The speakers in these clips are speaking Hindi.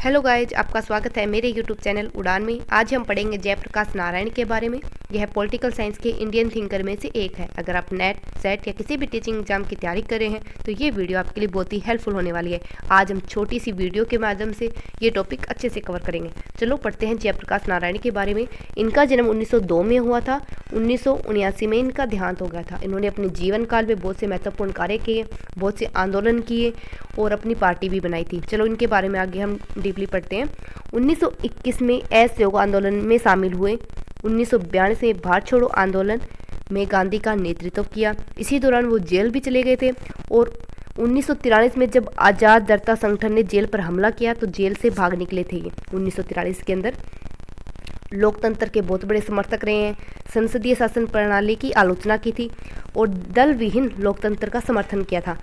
हेलो गाइज, आपका स्वागत है मेरे यूट्यूब चैनल उड़ान में। आज हम पढ़ेंगे जयप्रकाश नारायण के बारे में। यह पॉलिटिकल साइंस के इंडियन थिंकर में से एक है। अगर आप नेट सेट या किसी भी टीचिंग एग्जाम की तैयारी कर रहे हैं तो ये वीडियो आपके लिए बहुत ही हेल्पफुल होने वाली है। आज हम छोटी सी वीडियो के माध्यम से ये टॉपिक अच्छे से कवर करेंगे। चलो पढ़ते हैं जयप्रकाश नारायण के बारे में। इनका जन्म 1902 में हुआ था। 1979 में इनका देहांत हो गया था। इन्होंने अपने जीवन काल में बहुत से महत्वपूर्ण कार्य किए, बहुत से आंदोलन किए और अपनी पार्टी भी बनाई थी। चलो इनके बारे में आगे हम डीपली पढ़ते हैं। 1921 में असहयोग आंदोलन में शामिल हुए। 1942 में भारत छोड़ो आंदोलन में गांधी का नेतृत्व किया। इसी दौरान वो जेल भी चले गए थे और 1943 में जब आज़ाद जनता संगठन ने जेल पर हमला किया तो जेल से भाग निकले थे। ये 1943 के अंदर लोकतंत्र के बहुत बड़े समर्थक रहे हैं। संसदीय शासन प्रणाली की आलोचना की थी और दल विहीन लोकतंत्र का समर्थन किया था।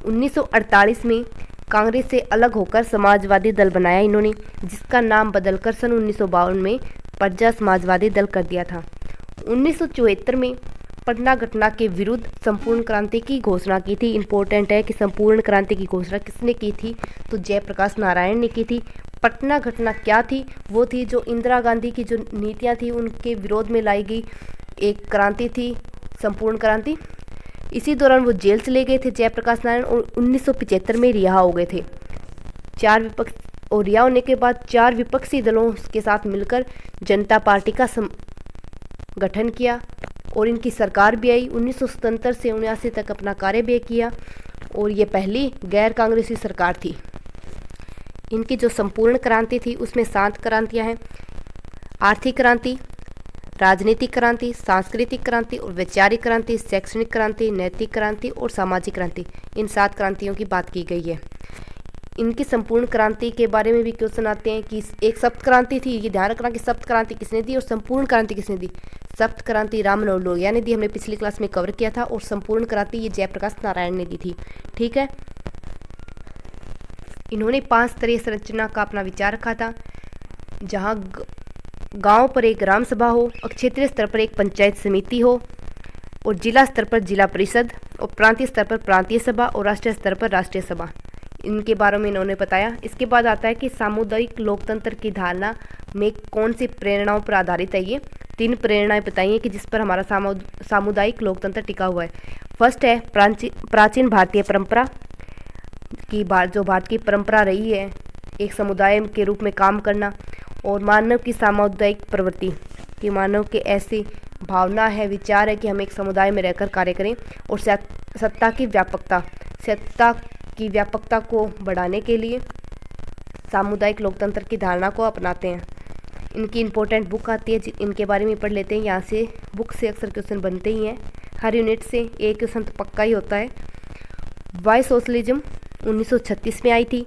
1948 में कांग्रेस से अलग होकर समाजवादी दल बनाया इन्होंने, जिसका नाम बदलकर सन 1952 में प्रजा समाजवादी दल कर दिया था। 1974 में पटना घटना के विरुद्ध संपूर्ण क्रांति की घोषणा की थी। इम्पोर्टेंट है कि संपूर्ण क्रांति की घोषणा किसने की थी, तो जयप्रकाश नारायण ने की थी। पटना घटना क्या थी? वो थी जो इंदिरा गांधी की जो नीतियाँ थी उनके विरोध में लाई गई एक क्रांति थी, संपूर्ण क्रांति। इसी दौरान वो जेल चले गए थे जयप्रकाश नारायण और 1975 में रिहा हो गए थे। रिहा होने के बाद 4 विपक्षी दलों के साथ मिलकर जनता पार्टी का गठन किया और इनकी सरकार भी आई। 1977 से 79 तक अपना कार्य भी किया और ये पहली गैर कांग्रेसी सरकार थी। इनकी जो संपूर्ण क्रांति थी उसमें 7 क्रांतियाँ हैं: आर्थिक क्रांति, राजनीतिक क्रांति, सांस्कृतिक क्रांति और वैचारिक क्रांति, शैक्षणिक क्रांति, नैतिक क्रांति और सामाजिक क्रांति। इन 7 क्रांतियों की बात की गई है। इनकी संपूर्ण क्रांति के बारे में भी क्वेश्चन आते हैं कि एक सप्त क्रांति थी। ये ध्यान रखना कि सप्त क्रांति किसने दी और संपूर्ण क्रांति किसने दी। सप्त क्रांति राममनोहर लोहिया ने दी, हमने पिछली क्लास में कवर किया था, और संपूर्ण क्रांति ये जयप्रकाश नारायण ने दी थी। ठीक है, इन्होंने 5 स्तरीय संरचना का अपना विचार रखा था, जहाँ गांव पर एक ग्राम सभा हो और क्षेत्रीय स्तर पर एक पंचायत समिति हो और जिला स्तर पर जिला परिषद और प्रांतीय स्तर पर प्रांतीय सभा और राष्ट्रीय स्तर पर राष्ट्रीय सभा। इनके बारे में इन्होंने बताया। इसके बाद आता है कि सामुदायिक लोकतंत्र की धारणा में कौन सी प्रेरणाओं पर आधारित है। ये 3 प्रेरणाएं बताई हैं कि जिस पर हमारा सामुदायिक लोकतंत्र टिका हुआ है। फर्स्ट है प्राचीन भारतीय परंपरा की जो भारत की परंपरा रही है एक समुदाय के रूप में काम करना, और मानव की सामुदायिक प्रवृत्ति कि मानव के ऐसी भावना है, विचार है कि हम एक समुदाय में रहकर कार्य करें, और सत्ता की व्यापकता को बढ़ाने के लिए सामुदायिक लोकतंत्र की धारणा को अपनाते हैं। इनकी इम्पोर्टेंट बुक आती है, इनके बारे में पढ़ लेते हैं। यहाँ से बुक से अक्सर क्वेश्चन बनते ही हैं, हर यूनिट से एक क्वेश्चन तो पक्का ही होता है। वाई सोशलिज्म 1936 में आई थी।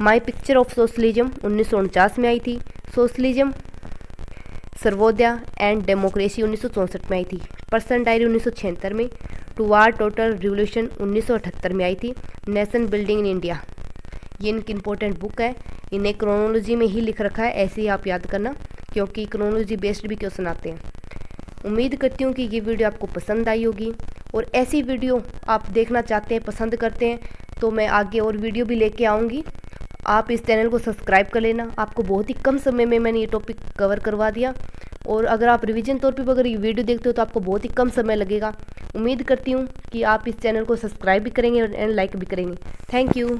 माई पिक्चर ऑफ सोशलिज्म 1949 में आई थी। सोशलिज्म सर्वोदय एंड डेमोक्रेसी 1964 में आई थी। पर्सन डायरी 1976 में। टुवार्ड टोटल रिवोल्यूशन 1978 में आई थी। नेशन बिल्डिंग इन इंडिया, ये इनकी इंपॉर्टेंट बुक है। इन्हें क्रोनोलॉजी में ही लिख रखा है, ऐसे ही आप याद करना, क्योंकि क्रोनोलॉजी बेस्ड भी क्वेश्चन आते हैं। उम्मीद करती हूँ कि ये वीडियो आपको पसंद आई होगी, और ऐसी वीडियो आप देखना चाहते हैं, पसंद करते हैं, तो मैं आगे और वीडियो भी लेके आऊँगी। आप इस चैनल को सब्सक्राइब कर लेना। आपको बहुत ही कम समय में मैंने ये टॉपिक कवर करवा दिया, और अगर आप रिवीजन तौर पे अगर ये वीडियो देखते हो तो आपको बहुत ही कम समय लगेगा। उम्मीद करती हूँ कि आप इस चैनल को सब्सक्राइब भी करेंगे और लाइक भी करेंगे। Thank you.